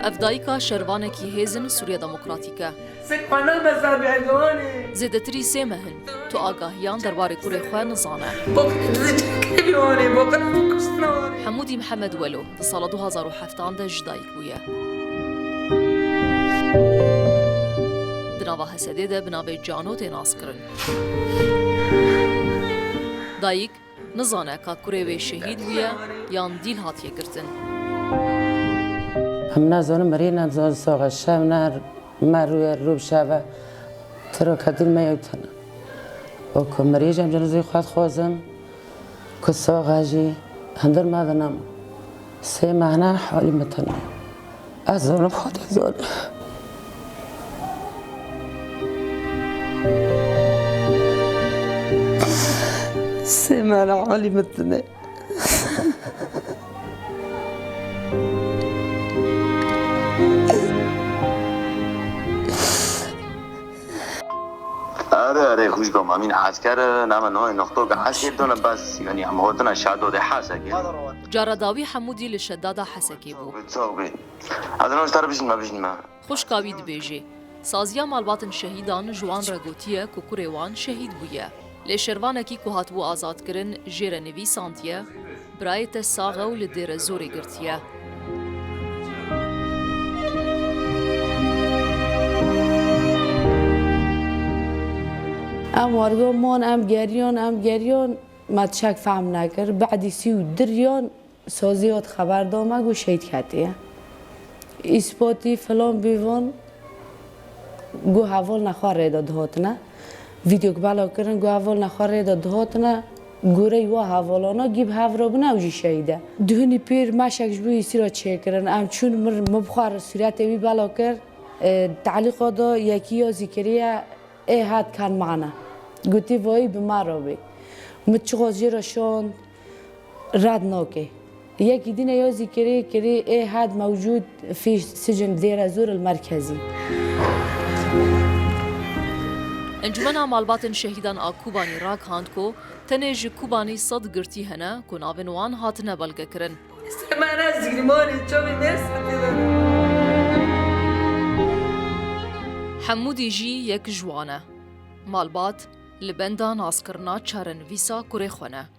افدایکا شروانکی هیزن سوریه دموکراتیکه زیدتری سه مهن تو آگاهیان درباره کوره خواه نزانه حمودی محمد ولو در سال 2007 ده جدایک بویه دناوه حسده ده بناوه جانو تیناس کرن دایک نزانه که کوره وی شهید بویه یان دیل هاتیه کرتن هم نزانم مری نزان ساق شب نر مروی روب شب ترا کدیل میوتنم و که مری جم جنازه خود خوازم که ساق جی هندر مدنم سه مهنه حالی متنم از آنم خود از آنم سه مهنه حالی متنم آره خوش گم امین عسكر نام نوع نقطه عسكر دون بس يعني هم هوتنا شادو ده حاسك جارداوی حمودی لشدادا حسکی بو بتصوبي هذا نوع ترى ما خوشکاوی دبیجی سازیا مالباتن شهیدان جوان رگوتیه که کوریوان شهید بویه لشروانکی که هاتبو آزاد کرن جیر نویسانتیه برایت ساغه و لدیر زوری گرتیه ام وارگو مان ام گریان ما تشک فهم نکر بعدی سیو دریان سازیات خبر دامه گو شهید کتیه اثباتی فلان بیوان گو حوال نخواه ریدا دهاتنه ویدیو که بلا کرن گو حوال نخواه ریدا دهاتنه گوره و حوالانا گیب هفرا بناوجی شهیده دهنی پیر مشکش بوی سی را چه کرن ام چون مبخار صورت وی بلا کر تعلیق دا یکی یا ذکریه ای هاد کان معنا قلتي وای بمارابي متشغل جراشون راد نوكي ياكي دينا يوزي كري ايه هاد موجود في سجن دير الزور المركزي انجمنا مالباتن شهیدان آکوبانی راک هاندکو تنه کوبانی صد گرتی هنه که ناونوان هاتنه بلگه کرن حمودی جی یک جوانه مالبات لبندا ناسکرنا چارن ویسا کوره خونه